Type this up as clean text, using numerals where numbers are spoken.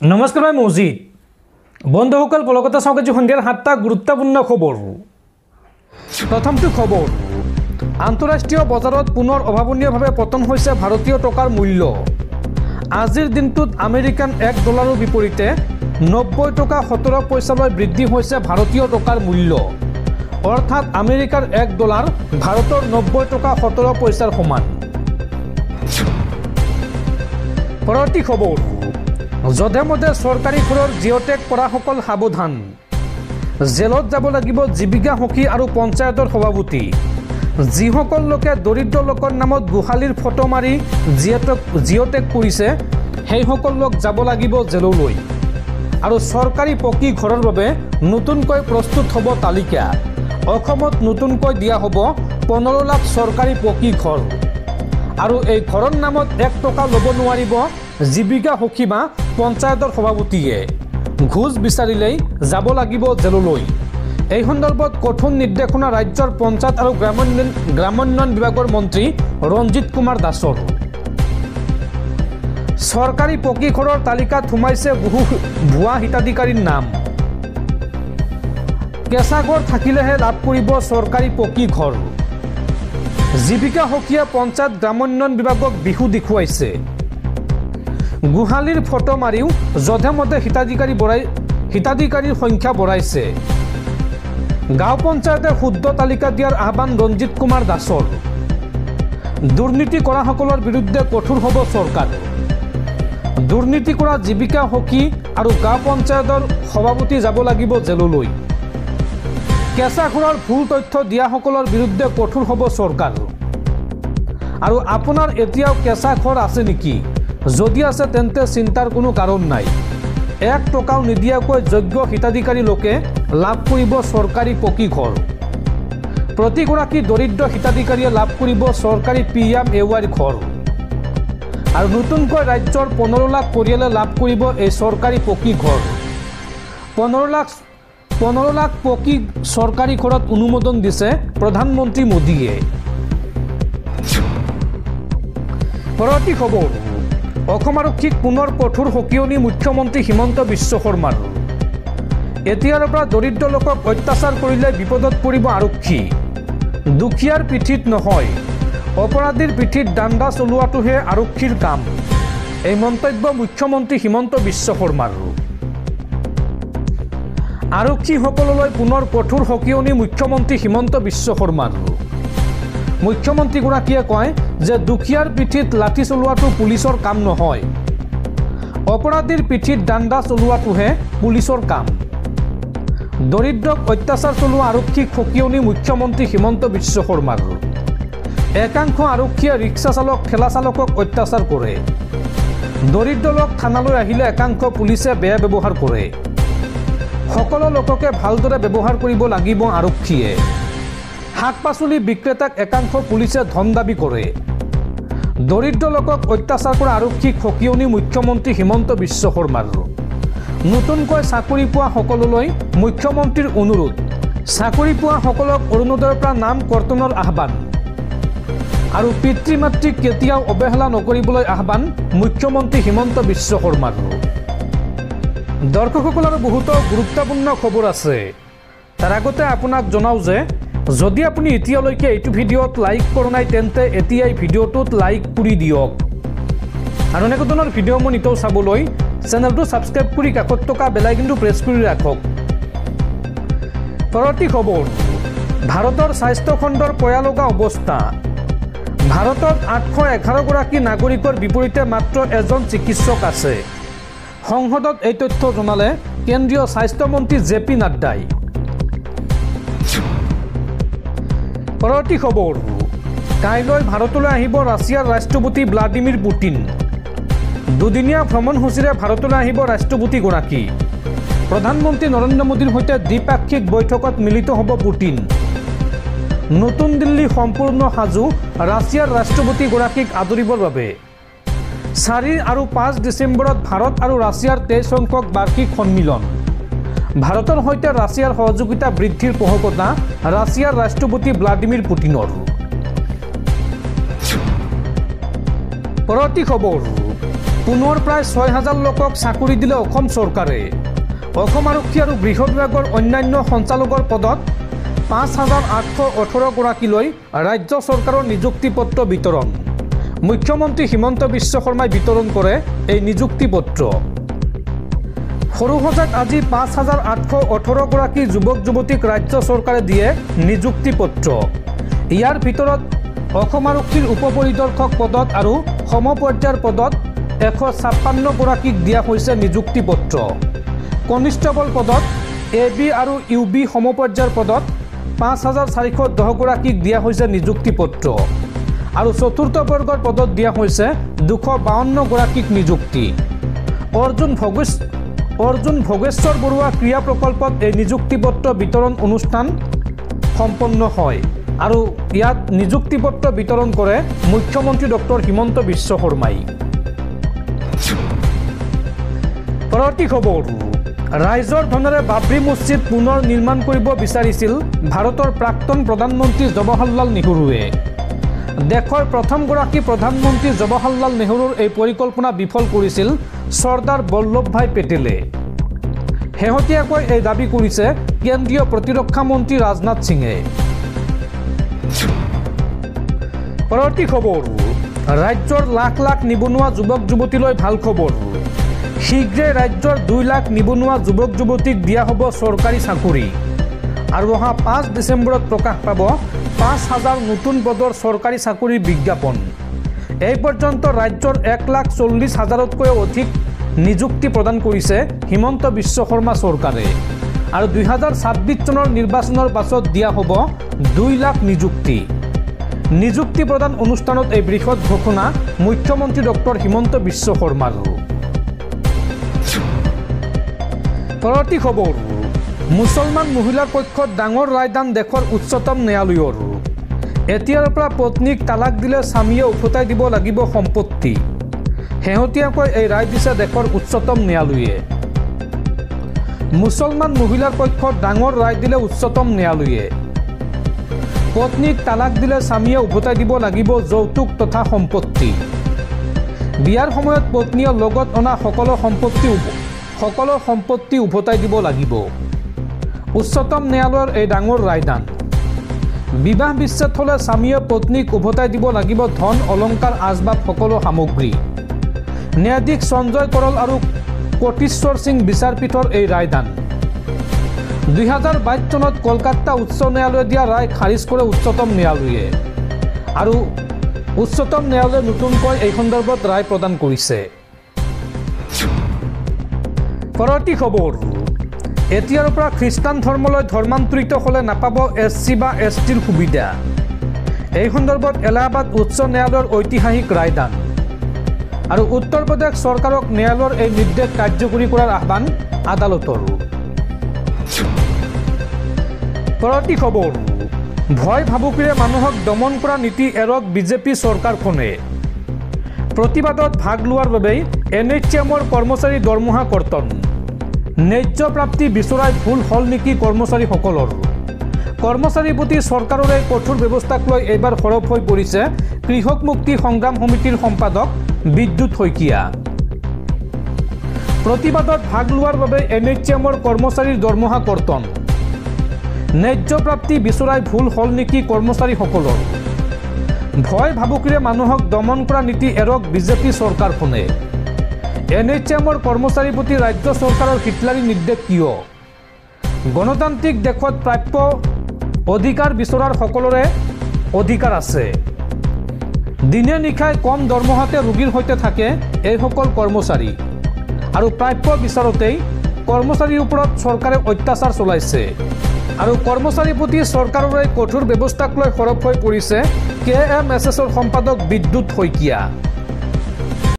নমস্কাৰ মই মজিদ বন্ধুসকল কলকাতা চাওক আজি সন্ধিয়াৰ 7টা গুৰুত্বপূৰ্ণ খবৰ। প্ৰথমটো খবৰ, আন্তঃৰাষ্ট্ৰীয় বজাৰত পুনৰ অভাৱনীয়ভাৱে পতন হৈছে ভাৰতীয় টকাৰ মূল্য। আজিৰ দিনটোত আমেৰিকান $1 বিপৰীতে 90 টকা 17 পইচালৈ বৃদ্ধি হৈছে ভাৰতীয় টকাৰ মূল্য। অৰ্থাৎ আমেৰিকাৰ $1 ভাৰতৰ 90 টকা 17 পইচাৰ সমান। পৰৱৰ্তী খবৰ, যধে মধে চৰকাৰী ঘৰৰ জিঅ'টেক কৰাসকল সাৱধান। জেলত যাব লাগিব জীৱিকা সখী আৰু পঞ্চায়তৰ সভাপতি। যিসকল লোকে দৰিদ্ৰ লোকৰ নামত গোহালিৰ ফটো মাৰি জিঅ'টেক কৰিছে সেইসকল লোক যাব লাগিব জেললৈ। আৰু চৰকাৰী পকী ঘৰৰ বাবে নতুনকৈ প্ৰস্তুত হ'ব তালিকা। অসমত নতুনকৈ দিয়া হ'ব 15 লাখ চৰকাৰী পকী ঘৰ। আৰু এই ঘৰৰ নামত 1 টকা ল'ব নোৱাৰিব জীৱিকা সখী বা পঞ্চায়তৰ সভাপতিয়ে। ঘোষ বিচাৰিলেই যাব লাগিব জেললৈ। এই সন্দৰ্ভত কঠোৰ নিৰ্দেশনা ৰাজ্যৰ পঞ্চায়ত আৰু গ্ৰামোন্নয়ন বিভাগৰ মন্ত্ৰী ৰঞ্জিত কুমাৰ দাসৰ। চৰকাৰী পকী ঘৰৰ তালিকাত সোমাইছে বহু ভুৱা হিতাধিকাৰীৰ নাম। কেঁচা ঘৰ থাকিলেহে লাভ কৰিব চৰকাৰী পকী ঘৰ। জীৱিকা সখীয়ে পঞ্চায়ত গ্ৰামোন্নয়ন বিভাগক বিহু দেখুৱাইছে। গোহালিৰ ফটো মাৰিও যধে মধে হিতাধিকাৰীৰ সংখ্যা বঢ়াইছে। গাঁও পঞ্চায়তে শুদ্ধ তালিকা দিয়াৰ আহ্বান ৰঞ্জিত কুমাৰ দাসৰ। দুৰ্নীতি কৰাসকলৰ বিৰুদ্ধে কঠোৰ হ'ব চৰকাৰ। দুৰ্নীতি কৰা জীৱিকা সখী আৰু গাঁও পঞ্চায়তৰ সভাপতি যাব লাগিব জেললৈ। কেঁচা ঘৰৰ ভুল তথ্য দিয়াসকলৰ বিৰুদ্ধে কঠোৰ হ'ব চৰকাৰ। আৰু আপোনাৰ এতিয়াও কেঁচা ঘৰ আছে নেকি? যদি আছে তেন্তে চিন্তাৰ কোনো কাৰণ নাই। 1 টকাও নিদিয়াকৈ যোগ্য হিতাধিকাৰী লোকে লাভ কৰিব চৰকাৰী পকী ঘৰ। প্ৰতিগৰাকী দৰিদ্ৰ হিতাধিকাৰীয়ে লাভ কৰিব চৰকাৰী PMAY ঘৰ। আৰু নতুনকৈ ৰাজ্যৰ 15 লাখ পৰিয়ালে লাভ কৰিব এই চৰকাৰী পকী ঘৰ। 15 লাখ পকী চৰকাৰী ঘৰত অনুমোদন দিছে প্ৰধানমন্ত্ৰী মোদীয়ে। পৰৱৰ্তী খবৰ, অসম আৰক্ষীক পুনৰ কঠোৰ সকিয়নি মুখ্যমন্ত্ৰী হিমন্ত বিশ্ব শৰ্মাৰ। এতিয়াৰ পৰা দৰিদ্ৰ লোকক অত্যাচাৰ কৰিলে বিপদত পৰিব আৰক্ষী। দুখীয়াৰ পিঠিত নহয়, অপৰাধীৰ পিঠিত দাণ্ডা চলোৱাটোহে আৰক্ষীৰ কাম। এই মন্তব্য মুখ্যমন্ত্ৰী হিমন্ত বিশ্ব শৰ্মাৰ। আৰক্ষীসকললৈ পুনৰ কঠোৰ সকিয়নি মুখ্যমন্ত্ৰী হিমন্ত বিশ্ব শৰ্মাৰ। মুখ্যমন্ত্ৰীগৰাকীয়ে কয় যে দুখীয়াৰ পিঠিত লাঠি চলোৱাটো পুলিচৰ কাম নহয়, অপৰাধীৰ পিঠিত দাণ্ডা চলোৱাটোহে পুলিচৰ কাম। দৰিদ্ৰক অত্যাচাৰ চলোৱা আৰক্ষীক সকিয়নি মুখ্যমন্ত্ৰী হিমন্ত বিশ্ব শৰ্মাৰ। একাংশ আৰক্ষীয়ে ৰিক্সা চালক ঠেলা চালকক অত্যাচাৰ কৰে। দৰিদ্ৰ লোক থানালৈ আহিলে একাংশ পুলিচে বেয়া ব্যৱহাৰ কৰে। সকলো লোককে ভালদৰে ব্যৱহাৰ কৰিব লাগিব আৰক্ষীয়ে। শাক পাচলি বিক্ৰেতাক একাংশ পুলিচে ধন দাবী কৰে। দৰিদ্ৰ লোকক অত্যাচাৰ কৰা আৰক্ষীক সকিয়নি মুখ্যমন্ত্ৰী হিমন্ত বিশ্ব শৰ্মাৰ। নতুনকৈ চাকৰি পোৱা সকলোলৈ মুখ্যমন্ত্ৰীৰ অনুৰোধ। চাকৰি পোৱা সকলক অৰুণোদয়ৰ পৰা নাম কৰ্তনৰ আহ্বান। আৰু পিতৃ মাতৃক কেতিয়াও অৱহেলা নকৰিবলৈ আহ্বান মুখ্যমন্ত্ৰী হিমন্ত বিশ্ব শৰ্মাৰ। দৰ্শকসকলৰ বহুতো গুৰুত্বপূৰ্ণ খবৰ আছে। তাৰ আগতে আপোনাক জনাওঁ যে যদি আপুনি এতিয়ালৈকে এইটো ভিডিঅ'ত লাইক কৰা নাই তেন্তে এতিয়াই ভিডিঅ'টোত লাইক কৰি দিয়ক। আৰু এনেকুৱা ধৰণৰ ভিডিঅ' মই নিতৌ চাবলৈ চেনেলটো ছাবস্ক্ৰাইব কৰি কাষত থকা বেল আইকনটো প্ৰেছ কৰি ৰাখক। পৰৱৰ্তী খবৰ, ভাৰতৰ স্বাস্থ্য খণ্ডৰ পয়ালগা অৱস্থা। ভাৰতত 811 গৰাকী নাগৰিকৰ বিপৰীতে মাত্ৰ এজন চিকিৎসক আছে। সংসদত এই তথ্য জনালে কেন্দ্ৰীয় স্বাস্থ্যমন্ত্ৰী JP নাড্ডাই। পৰৱৰ্তী খবৰ, কাইলৈ ভাৰতলৈ আহিব ৰাছিয়াৰ ৰাষ্ট্ৰপতি ভ্লাডিমিৰ পুটিন। দুদিনীয়া ভ্ৰমণসূচীৰে ভাৰতলৈ আহিব ৰাষ্ট্ৰপতিগৰাকী। প্ৰধানমন্ত্ৰী নৰেন্দ্ৰ মোদীৰ সৈতে দ্বিপাক্ষিক বৈঠকত মিলিত হ'ব পুটিন। নতুন দিল্লী সম্পূৰ্ণ সাজু ৰাছিয়াৰ ৰাষ্ট্ৰপতিগৰাকীক আদৰিবৰ বাবে। 4 আৰু 5 ডিচেম্বৰত ভাৰত আৰু ৰাছিয়াৰ 23 সংখ্যক বাৰ্ষিক সন্মিলন। ভাৰতৰ সৈতে ৰাছিয়াৰ সহযোগিতা বৃদ্ধিৰ পোষকতা ৰাছিয়াৰ ৰাষ্ট্ৰপতি ভ্লাডিমিৰ পুটিনৰ। পৰৱৰ্তী খবৰ, পুনৰ প্ৰায় ৬,০০০ লোকক চাকৰি দিলে অসম চৰকাৰে। অসম আৰক্ষী আৰু গৃহ বিভাগৰ অন্যান্য সঞ্চালকৰ পদত ৫,৮১৮ গৰাকীলৈ ৰাজ্য চৰকাৰৰ নিযুক্তি পত্ৰ বিতৰণ। মুখ্যমন্ত্ৰী হিমন্ত বিশ্ব শৰ্মাই বিতৰণ কৰে এই নিযুক্তি পত্ৰ। সৰুসজাত আজি ৫,৮১৮ গৰাকী যুৱক যুৱতীক ৰাজ্য চৰকাৰে দিয়ে নিযুক্তি পত্ৰ। ইয়াৰ ভিতৰত অসম আৰক্ষীৰ উপ পৰিদৰ্শক পদত আৰু সমপৰ্যায়ৰ পদত ১৫৬ গৰাকীক দিয়া হৈছে নিযুক্তি পত্ৰ। কনিষ্টেবল পদত AB আৰু UB সমপৰ্যায়ৰ পদত ৫,৪১০ গৰাকীক দিয়া হৈছে নিযুক্তি পত্ৰ আৰু চতুৰ্থ বৰ্গৰ পদত দিয়া হৈছে ২৫২ গৰাকীক নিযুক্তি। অৰ্জুন ভোগেশ্বৰ বৰুৱা ক্ৰীড়া প্ৰকল্পত এই নিযুক্তি পত্ৰ বিতৰণ অনুষ্ঠান সম্পন্ন হয় আৰু ইয়াত নিযুক্তি পত্ৰ বিতৰণ কৰে মুখ্যমন্ত্ৰী ডক্টৰ হিমন্ত বিশ্ব শৰ্মাই। পৰৱৰ্তী খবৰ, ৰাইজৰ ধনেৰে বাবৰি মছজিদ পুনৰ নিৰ্মাণ কৰিব বিচাৰিছিল ভাৰতৰ প্ৰাক্তন প্ৰধানমন্ত্ৰী জৱাহৰলাল নেহৰুৱে। দেশৰ প্ৰথমগৰাকী প্ৰধানমন্ত্ৰী জৱাহৰলাল নেহৰুৰ এই পৰিকল্পনা বিফল কৰিছিল চৰ্দাৰ বল্লভভাই পেটেলে। শেহতীয়াকৈ এই দাবী কৰিছে কেন্দ্ৰীয় প্ৰতিৰক্ষা মন্ত্ৰী ৰাজনাথ সিঙে। পৰৱৰ্তী খবৰ, ৰাজ্যৰ লাখ লাখ নিবনুৱা যুৱক যুৱতীলৈ ভাল খবৰ। শীঘ্ৰে ৰাজ্যৰ ২ লাখ নিবনুৱা যুৱক যুৱতীক দিয়া হ'ব চৰকাৰী চাকৰি আৰু অহা ৫ ডিচেম্বৰত প্ৰকাশ পাব ৫,০০০ নতুন পদৰ চৰকাৰী চাকৰিৰ বিজ্ঞাপন। এই পৰ্যন্ত ৰাজ্যৰ ১,৪০,০০০তকৈও অধিক নিযুক্তি প্ৰদান কৰিছে হিমন্ত বিশ্ব শৰ্মা চৰকাৰে আৰু ২০২৬ চনৰ নিৰ্বাচনৰ পাছত দিয়া হ'ব ২ লাখ নিযুক্তি। নিযুক্তি প্ৰদান অনুষ্ঠানত এই বৃহৎ ঘোষণা মুখ্যমন্ত্ৰী ডক্টৰ হিমন্ত বিশ্ব শৰ্মাৰ। পৰৱৰ্তী খবৰ, মুছলমান মহিলাৰ পক্ষত ডাঙৰ ৰায়দান দেশৰ উচ্চতম ন্যায়ালয়ৰ। এতিয়াৰ পৰা পত্নীক তালাক দিলে স্বামীয়ে উভতাই দিব লাগিব সম্পত্তি। শেহতীয়াকৈ এই ৰায় দিছে দেশৰ উচ্চতম ন্যায়ালয়ে। মুছলমান মহিলাৰ পক্ষত ডাঙৰ ৰায় দিলে উচ্চতম ন্যায়ালয়ে। পত্নীক তালাক দিলে স্বামীয়ে উভতাই দিব লাগিব যৌতুক তথা সম্পত্তি। বিয়াৰ সময়ত পত্নীয়ে লগত অনা সকলো সম্পত্তি উভতাই দিব লাগিব। উচ্চতম ন্যায়ালয়ৰ এই ডাঙৰ ৰায়দান। বিবাহ বিচ্ছেদ হ'লে স্বামীয়ে পত্নীক উভতাই দিব লাগিব ধন অলংকাৰ আচবাব সকলো সামগ্ৰী। ন্যায়াধীশ সঞ্জয় কৰল আৰু কোটেশ্বৰ সিং বিচাৰপীঠৰ এই ৰায়দান। ২০২২ চনত কলকাতা উচ্চ ন্যায়ালয়ে দিয়া ৰায় খাৰিজ কৰে উচ্চতম ন্যায়ালয়ে আৰু উচ্চতম ন্যায়ালয়ে নতুনকৈ এই সন্দৰ্ভত ৰায় প্ৰদান কৰিছে। পৰৱৰ্তী খবৰ, এতিয়াৰ পৰা খ্ৰীষ্টান ধৰ্মলৈ ধৰ্মান্তৰিত হ'লে নাপাব SC বা STৰ সুবিধা। এই সন্দৰ্ভত এলাহাবাদ উচ্চ ন্যায়ালয়ৰ ঐতিহাসিক ৰায়দান আৰু উত্তৰ প্ৰদেশ চৰকাৰক ন্যায়ালয়ৰ এই নিৰ্দেশ কাৰ্যকৰী কৰাৰ আহ্বান আদালতৰ। পৰৱৰ্তী খবৰ, ভয় ভাবুকিৰে মানুহক দমন কৰা নীতি এৰক বিজেপি চৰকাৰখনে। প্ৰতিবাদত ভাগ লোৱাৰ বাবেই NHMৰ কৰ্মচাৰী দৰমহা কৰ্তন। ন্যায্য প্ৰাপ্তি বিচৰাই ভুল হ'ল নেকি কৰ্মচাৰীসকলৰ। কৰ্মচাৰীৰ প্ৰতি চৰকাৰৰ এই কঠোৰ ব্যৱস্থাক লৈ এইবাৰ সৰব হৈ পৰিছে কৃষক মুক্তি সংগ্ৰাম সমিতিৰ সম্পাদক বিদ্যুৎ শইকীয়া। প্ৰতিবাদত ভাগ লোৱাৰ বাবে NHMৰ কৰ্মচাৰীৰ দৰমহা কৰ্তন। ন্যায্য প্ৰাপ্তি বিচৰাই ভুল হ'ল নেকি কৰ্মচাৰীসকলৰ। ভয় ভাবুকিৰে মানুহক দমন কৰা নীতি এৰক বিজেপি চৰকাৰখনে। NHMৰ কৰ্মচাৰীৰ প্ৰতি ৰাজ্য চৰকাৰৰ হিটলাৰী নিৰ্দেশ কিয়। গণতান্ত্ৰিক দেশত প্ৰাপ্য অধিকাৰ বিচৰাৰ সকলোৰে অধিকাৰ আছে। দিনে নিশাই কম দৰমহাতে ৰোগীৰ সৈতে থাকে এইসকল কৰ্মচাৰী আৰু প্ৰাপ্য বিচাৰতেই কৰ্মচাৰীৰ ওপৰত চৰকাৰে অত্যাচাৰ চলাইছে আৰু কৰ্মচাৰীৰ প্ৰতি চৰকাৰৰ এই কঠোৰ ব্যৱস্থাক লৈ সৰব হৈ পৰিছে KMSSৰ সম্পাদক বিদ্যুৎ শইকীয়া।